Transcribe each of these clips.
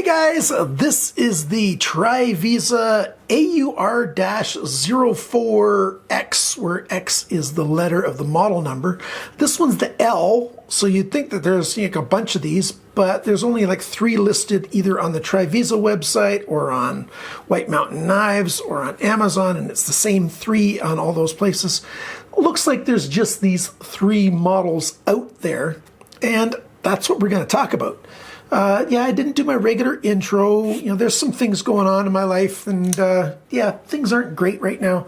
guys, this is the TRIVISA AUR-04X, where X is the letter of the model number. This one's the L, so you'd think that there's a bunch of these, but there's only like 3 listed either on the TRIVISA website or on White Mountain Knives or on Amazon, and it's the same 3 on all those places. Looks like there's just these 3 models out there, and that's what we're going to talk about. Yeah, I didn't do my regular intro. There's some things going on in my life, and yeah, things aren't great right now.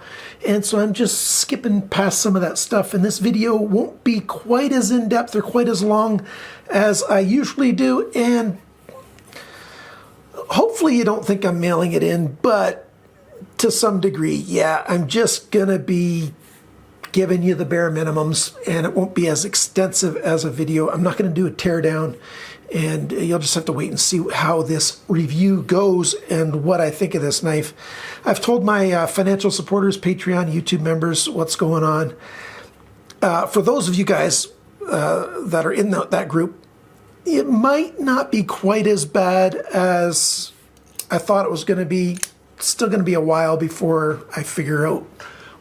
And so I'm just skipping past some of that stuff. And this video won't be quite as in-depth or quite as long as I usually do. And hopefully you don't think I'm mailing it in, but to some degree, yeah, I'm just going to be giving you the bare minimums, and it won't be as extensive as a video. I'm not going to do a teardown, and you'll just have to wait and see how this review goes and what I think of this knife. I've told my financial supporters, Patreon, YouTube members, what's going on. For those of you guys that are in that group, it might not be quite as bad as I thought it was going to be. It's still going to be a while before I figure out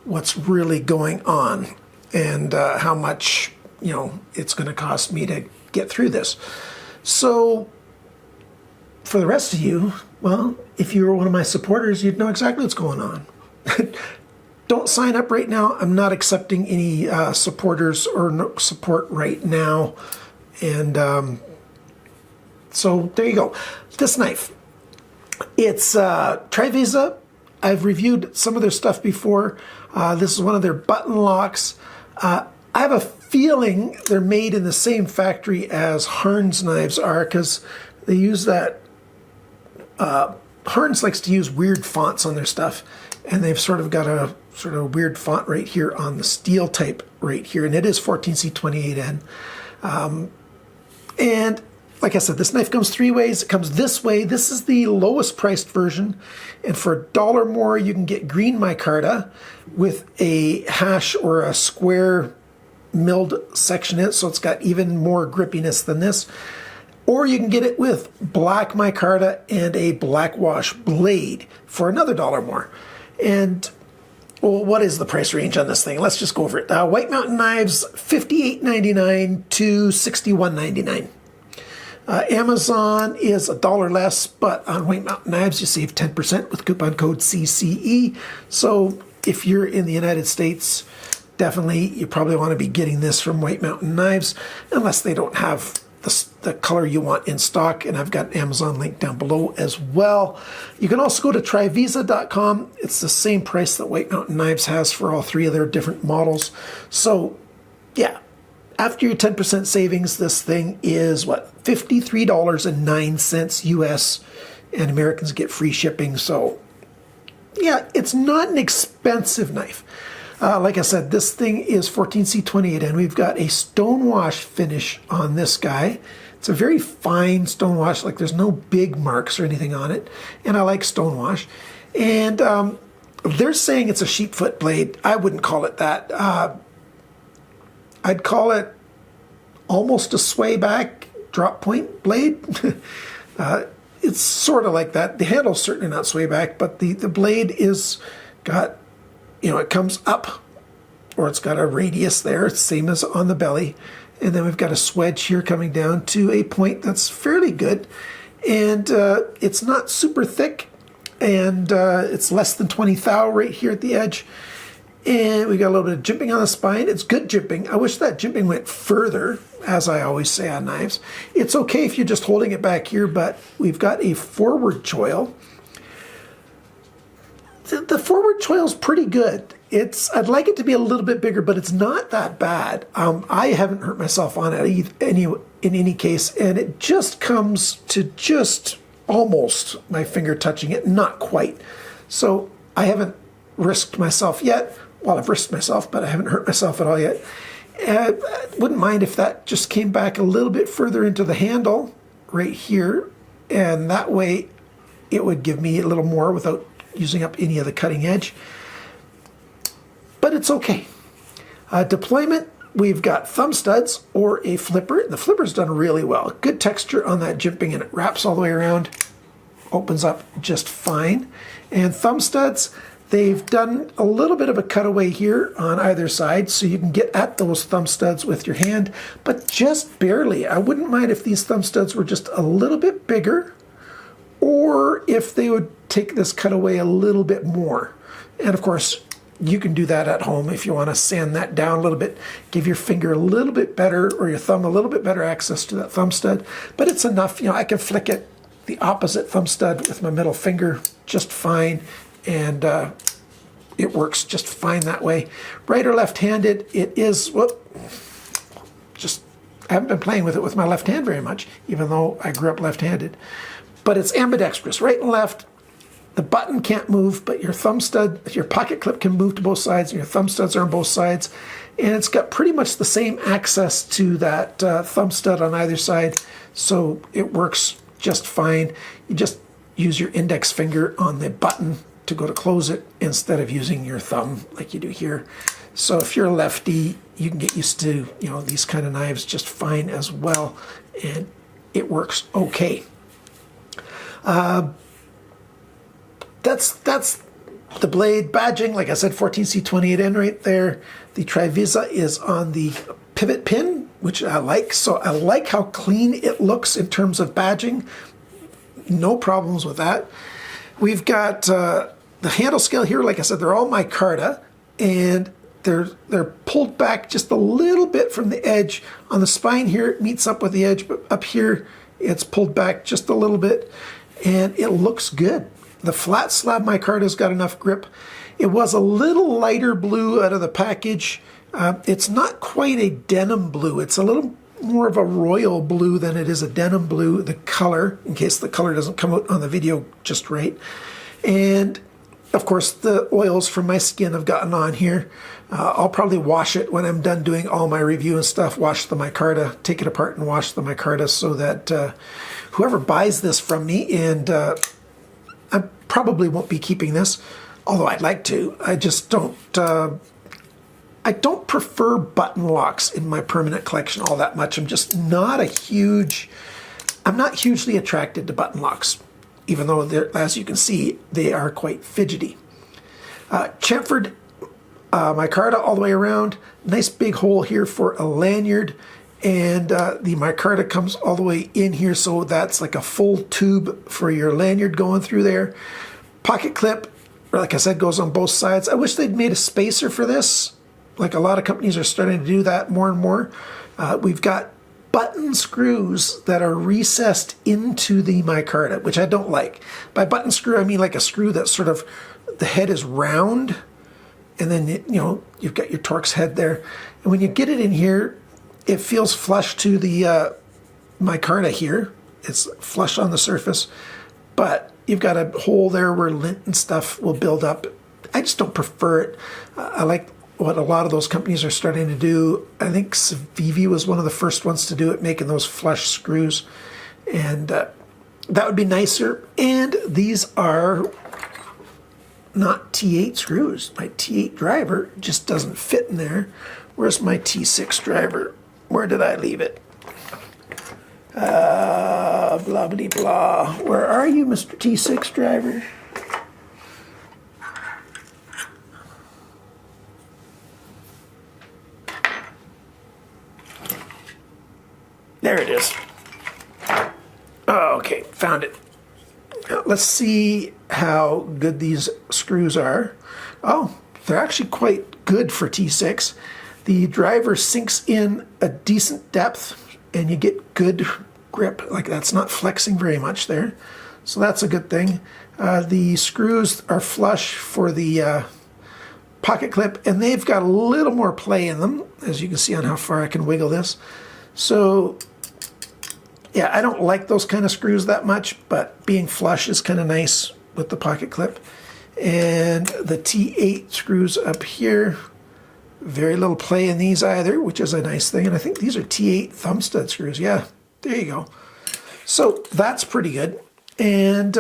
what's really going on and how much it's going to cost me to get through this. So for the rest of you, well, if you were one of my supporters, you'd know exactly what's going on. Don't sign up right now. I'm not accepting any supporters or no support right now. And so there you go. This knife, it's TRIVISA. I've reviewed some of their stuff before. This is one of their button locks. I have a feeling they're made in the same factory as Harnes knives are, because they use that. Harnes likes to use weird fonts on their stuff, and they've sort of got a sort of weird font right here on the steel type right here, and it is 14C28N. And like I said, this knife comes 3 ways. It comes this way. This is the lowest priced version. And for $1 more, you can get green micarta with a hash or a square milled section in it. So it's got even more grippiness than this. Or you can get it with black micarta and a black wash blade for another $1 more. And well, what is the price range on this thing? Let's just go over it. White Mountain Knives, $58.99 to $61.99. Amazon is $1 less, but on White Mountain Knives, you save 10% with coupon code CCE. So if you're in the United States, definitely you probably want to be getting this from White Mountain Knives, unless they don't have the color you want in stock. And I've got an Amazon link down below as well. You can also go to TRIVISA.com. It's the same price that White Mountain Knives has for all 3 of their different models. So yeah. After your 10% savings, this thing is, what, $53.09 US, and Americans get free shipping. So, yeah, it's not an expensive knife. Like I said, this thing is 14C28, and we've got a stonewash finish on this guy. It's a very fine stonewash, like there's no big marks or anything on it, and I like stonewash. And they're saying it's a sheepfoot blade. I wouldn't call it that. I'd call it almost a sway back drop point blade. It's sort of like that. The handle's certainly not sway back, but the blade is got, it comes up, or it's got a radius there. It's the same as on the belly. And then we've got a swedge here coming down to a point that's fairly good. And it's not super thick, and it's less than 20 thou right here at the edge. And we got a little bit of jimping on the spine. It's good jimping. I wish that jimping went further, as I always say on knives. It's okay if you're just holding it back here, but we've got a forward choil. The forward choil is pretty good. I'd like it to be a little bit bigger, but it's not that bad. I haven't hurt myself on it in any case, and it just comes to just almost my finger touching it, not quite. So I haven't risked myself yet. Well, I've risked myself, but I haven't hurt myself at all yet. I wouldn't mind if that just came back a little bit further into the handle right here, and that way it would give me a little more without using up any of the cutting edge. But it's okay. Deployment, we've got thumb studs or a flipper. The flipper's done really well. Good texture on that jimping, and it wraps all the way around. opens up just fine. And thumb studs, they've done a little bit of a cutaway here on either side, so you can get at those thumb studs with your hand, but just barely. I wouldn't mind if these thumb studs were just a little bit bigger, or if they would take this cutaway a little bit more. And of course, you can do that at home if you want to sand that down a little bit, give your finger a little bit better, or your thumb a little bit better access to that thumb stud. But it's enough, I can flick it the opposite thumb stud with my middle finger just fine, and it works just fine that way. Right or left-handed, it is, well, just, I haven't been playing with it with my left hand very much, even though I grew up left-handed. But it's ambidextrous, right and left. The button can't move, but your thumb stud, your pocket clip can move to both sides, and your thumb studs are on both sides. And it's got pretty much the same access to that thumb stud on either side, so it works just fine. You just use your index finger on the button to go to close it instead of using your thumb like you do here. So if you're a lefty, you can get used to these kind of knives just fine as well, and it works okay. That's the blade badging. Like I said, 14C28N right there. The TRIVISA is on the pivot pin, which I like. So I like how clean it looks in terms of badging. No problems with that. We've got the handle scale here. Like I said, they're all micarta, and they're pulled back just a little bit from the edge. On the spine here, it meets up with the edge, but up here, it's pulled back just a little bit, and it looks good. The flat slab micarta's got enough grip. It was a little lighter blue out of the package. It's not quite a denim blue. It's a little more of a royal blue than it is a denim blue, the color, in case the color doesn't come out on the video just right. And of course, the oils from my skin have gotten on here. I'll probably wash it when I'm done doing all my review and stuff, wash the micarta, take it apart and wash the micarta, so that whoever buys this from me, and I probably won't be keeping this, although I'd like to. I just don't. I don't prefer button locks in my permanent collection all that much. I'm just not I'm not hugely attracted to button locks, even though as you can see, they are quite fidgety. Chamfered micarta all the way around. Nice big hole here for a lanyard. And the micarta comes all the way in here, so that's like a full tube for your lanyard going through there. Pocket clip, like I said, goes on both sides. I wish they'd made a spacer for this. Like a lot of companies are starting to do that more and more. We've got button screws that are recessed into the micarta, which I don't like. By button screw, I mean like a screw that sort of, the head is round, and then you've got your Torx head there. And when you get it in here, it feels flush to the micarta here. It's flush on the surface, but you've got a hole there where lint and stuff will build up. I just don't prefer it. I like what a lot of those companies are starting to do. I think Civivi was one of the first ones to do it, making those flush screws, and that would be nicer. And these are not T8 screws. My T8 driver just doesn't fit in there. Where's my T6 driver? Where did I leave it? Blah, blah, blah. Where are you, Mr. T6 driver? There it is. Oh, okay, found it. Now, let's see how good these screws are. Oh, they're actually quite good for T6. The driver sinks in a decent depth, and you get good grip. Like, that's not flexing very much there, so that's a good thing. The screws are flush for the pocket clip, and they've got a little more play in them, as you can see on how far I can wiggle this. So yeah, I don't like those kind of screws that much, but being flush is kind of nice with the pocket clip. And the T8 screws up here, very little play in these either, which is a nice thing. And I think these are T8 thumb stud screws. Yeah, there you go. So that's pretty good. And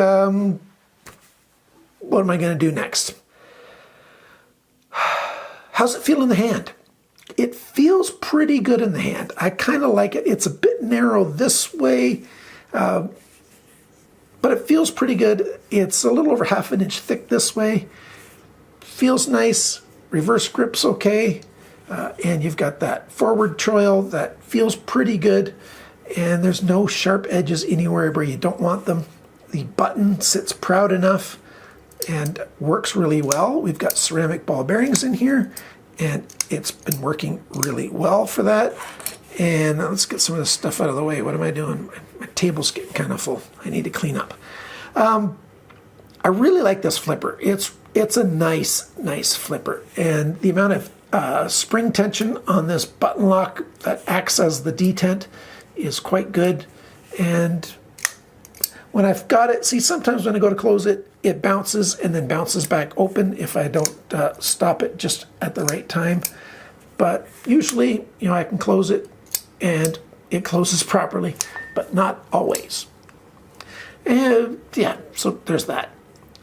what am I going to do next? How's it feel in the hand? It feels pretty good in the hand. I kind of like it. It's a bit narrow this way. but it feels pretty good. It's a little over half an inch thick this way. Feels nice. Reverse grip's okay. And you've got that forward choil that feels pretty good. And there's no sharp edges anywhere where you don't want them. The button sits proud enough and works really well. We've got ceramic ball bearings in here, and it's been working really well for that. And let's get some of this stuff out of the way. What am I doing? My table's getting kind of full. I need to clean up. I really like this flipper. It's a nice flipper. And the amount of spring tension on this button lock that acts as the detent is quite good. And when I've got it, see, sometimes when I go to close it, it bounces and then bounces back open if I don't stop it just at the right time. But usually, I can close it and it closes properly, but not always. And yeah, so there's that.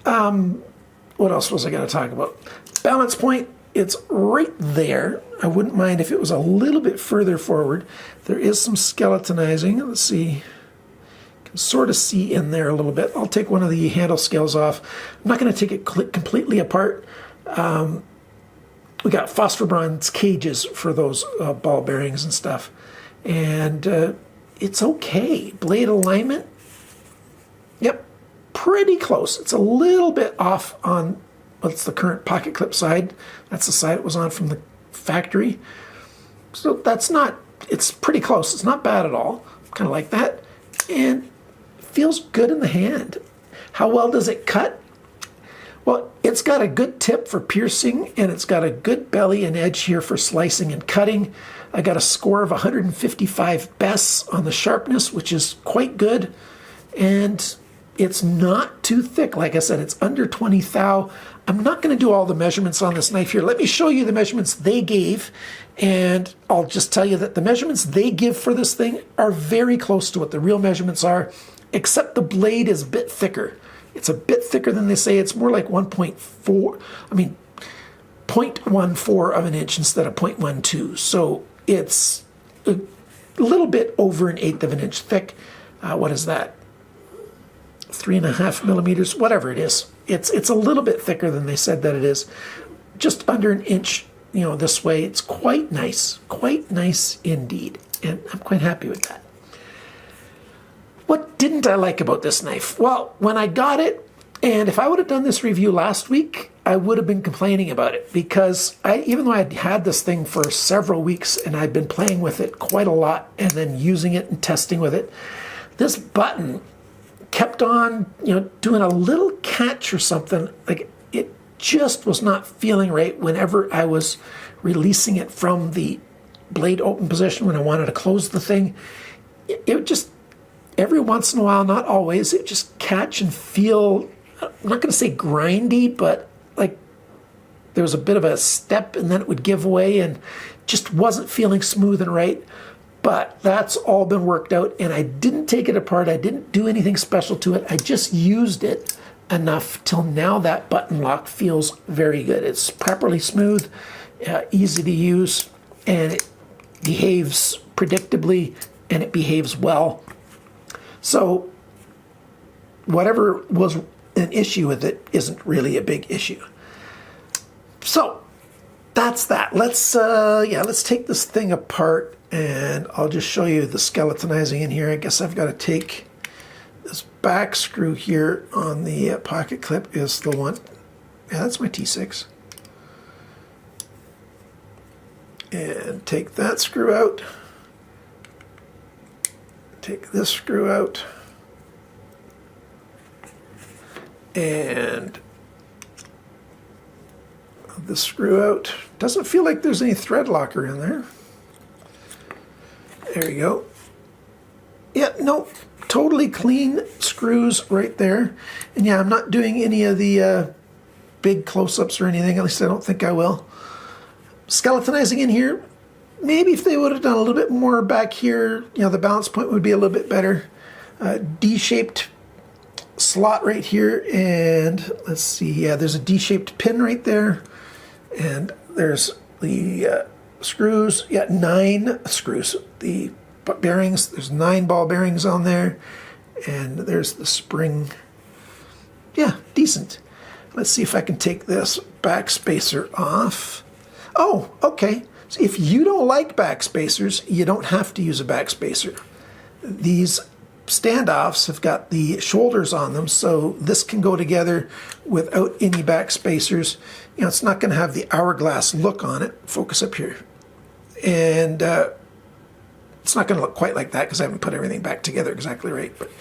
What else was I going to talk about? Balance point, it's right there. I wouldn't mind if it was a little bit further forward. There is some skeletonizing. Let's see. You can sort of see in there a little bit. I'll take one of the handle scales off. I'm not going to take it completely apart. We got phosphor-bronze cages for those ball bearings and stuff. And it's okay. Blade alignment, yep, pretty close. It's a little bit off on what's the current pocket clip side. That's the side it was on from the factory. So that's not, it's pretty close. It's not bad at all. Kind of like that. And it feels good in the hand. How well does it cut? Well, it's got a good tip for piercing, and it's got a good belly and edge here for slicing and cutting. I got a score of 155 bests on the sharpness, which is quite good. And it's not too thick. Like I said, it's under 20 thou. I'm not going to do all the measurements on this knife here. Let me show you the measurements they gave. And I'll just tell you that the measurements they give for this thing are very close to what the real measurements are, except the blade is a bit thicker. It's a bit thicker than they say. It's more like 0.14 of an inch instead of 0.12. So it's a little bit over 1/8 of an inch thick. What is that? 3.5 millimeters, whatever it is. It's a little bit thicker than they said that it is. Just under an inch, this way. It's quite nice indeed. And I'm quite happy with that. What didn't I like about this knife? Well, when I got it, and if I would have done this review last week, I would have been complaining about it, because even though I had this thing for several weeks and I'd been playing with it quite a lot and then using it and testing with it, this button kept on, doing a little catch or something. Like, it just was not feeling right whenever I was releasing it from the blade open position when I wanted to close the thing. It just, every once in a while, not always, it just catch and feel, I'm not going to say grindy, but like there was a bit of a step and then it would give way and just wasn't feeling smooth and right. But that's all been worked out, and I didn't take it apart. I didn't do anything special to it. I just used it enough till now that button lock feels very good. It's properly smooth, easy to use, and it behaves predictably, and it behaves well. So whatever was an issue with it isn't really a big issue. So that's that. Let's take this thing apart, and I'll just show you the skeletonizing in here. I guess I've got to take this back screw here on the pocket clip is the one. Yeah, that's my T6. And take that screw out. Take this screw out. And this screw out. Doesn't feel like there's any thread locker in there. There you go. Yeah, no, totally clean screws right there. And yeah, I'm not doing any of the big close-ups or anything. At least I don't think I will. Skeletonizing in here. Maybe if they would have done a little bit more back here, the balance point would be a little bit better. D-shaped slot right here, and let's see, yeah, there's a D-shaped pin right there, and there's the screws, 9 screws, the bearings, there's 9 ball bearings on there, And there's the spring. Yeah, decent. Let's see if I can take this back spacer off. Oh, okay. So if you don't like back spacers, you don't have to use a back spacer. These standoffs have got the shoulders on them, so this can go together without any back spacers. You know, it's not going to have the hourglass look on it. Focus up here. And it's not going to look quite like that because I haven't put everything back together exactly right. But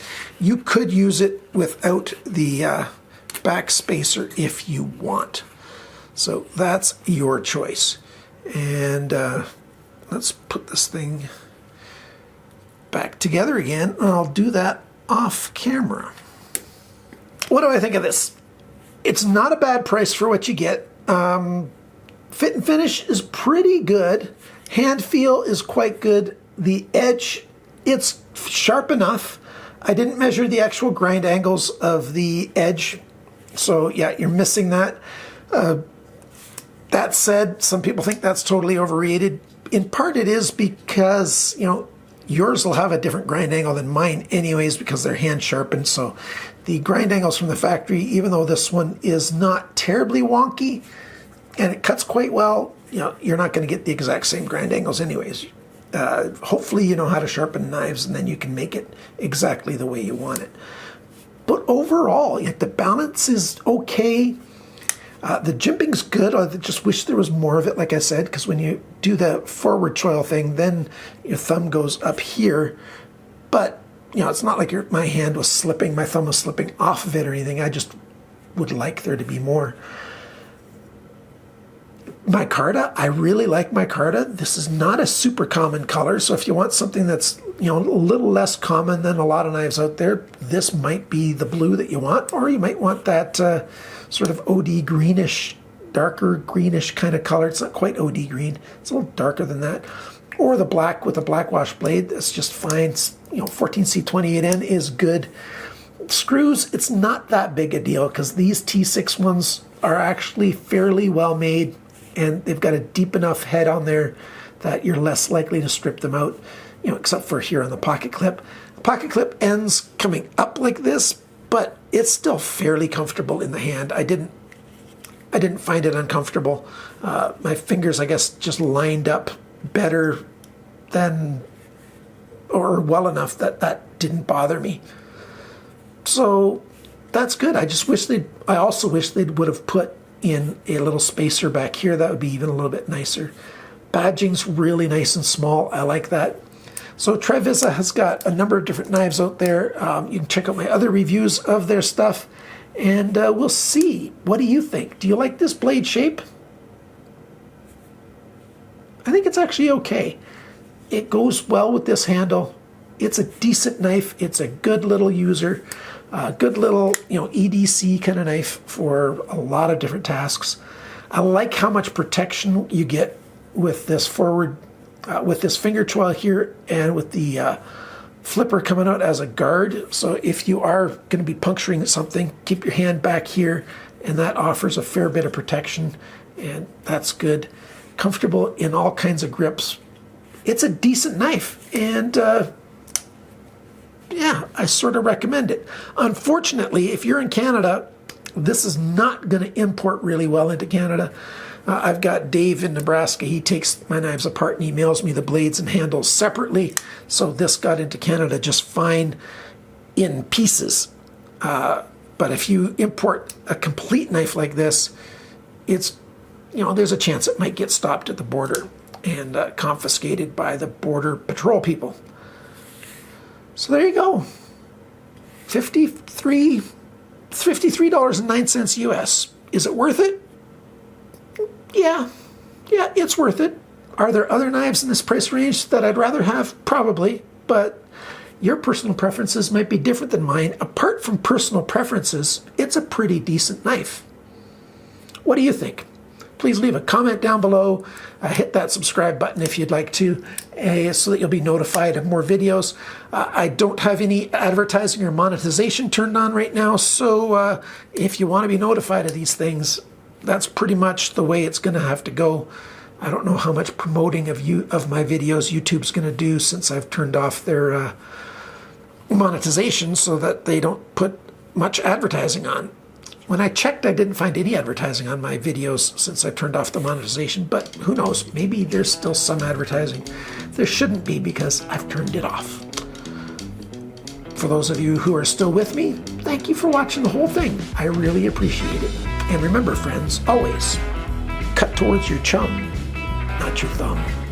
you could use it without the back spacer if you want. So that's your choice. And let's put this thing back together again, and I'll do that off camera. What do I think of this? It's not a bad price for what you get. Fit and finish is pretty good. Hand feel is quite good. The edge, it's sharp enough. I didn't measure the actual grind angles of the edge, so yeah, you're missing that. That said, some people think that's totally overrated. In part it is because, you know, yours will have a different grind angle than mine anyways because they're hand sharpened. So the grind angles from the factory, even though this one is not terribly wonky and it cuts quite well, you know, you're not going to get the exact same grind angles anyways. Hopefully you know how to sharpen knives, and then you can make it exactly the way you want it. But overall, the balance is okay. The jimping's good. I just wish there was more of it, like I said, because when you do the forward choil thing, then your thumb goes up here. But, you know, it's not like my hand was slipping, my thumb was slipping off of it or anything. I just would like there to be more. Micarta, I really like micarta. This is not a super common color, so if you want something that's, you know, a little less common than a lot of knives out there, this might be the blue that you want, or you might want that sort of OD greenish, darker greenish kind of color. It's not quite OD green, it's a little darker than that. Or the black with a black wash blade, that's just fine. You know, 14C28N is good. Screws, it's not that big a deal because these T6 ones are actually fairly well made, and they've got a deep enough head on there that you're less likely to strip them out, you know, except for here on the pocket clip. The pocket clip ends coming up like this, but it's still fairly comfortable in the hand. I didn't find it uncomfortable. My fingers, I guess, just lined up better than, or well enough that that didn't bother me. So that's good. I also wish they would have put in a little spacer back here. That would be even a little bit nicer. Badging's really nice and small. I like that. So TRIVISA has got a number of different knives out there. You can check out my other reviews of their stuff, and we'll see. What do you think? Do you like this blade shape? I think it's actually okay. It goes well with this handle. It's a decent knife. It's a good little user. Good little, you know, EDC kind of knife for a lot of different tasks. I like how much protection you get with this forward, with this finger choil here, and with the flipper coming out as a guard. So if you are going to be puncturing something, keep your hand back here, and that offers a fair bit of protection, and that's good. Comfortable in all kinds of grips. It's a decent knife, and yeah, I sort of recommend it. Unfortunately, if you're in Canada, this is not going to import really well into Canada. I've got Dave in Nebraska. He takes my knives apart and he mails me the blades and handles separately. So this got into Canada just fine in pieces. But if you import a complete knife like this, it's, you know, there's a chance it might get stopped at the border and confiscated by the border patrol people. So there you go. $53.09 US. Is it worth it? Yeah, it's worth it. Are there other knives in this price range that I'd rather have? Probably, but your personal preferences might be different than mine. Apart from personal preferences, it's a pretty decent knife. What do you think? Please leave a comment down below. Hit that subscribe button if you'd like to, so that you'll be notified of more videos. I don't have any advertising or monetization turned on right now, so if you want to be notified of these things, that's pretty much the way it's going to have to go. I don't know how much promoting of my videos YouTube's going to do since I've turned off their monetization so that they don't put much advertising on. When I checked, I didn't find any advertising on my videos since I turned off the monetization, but who knows, maybe there's still some advertising. There shouldn't be because I've turned it off. For those of you who are still with me, thank you for watching the whole thing. I really appreciate it. And remember, friends, always cut towards your chum, not your thumb.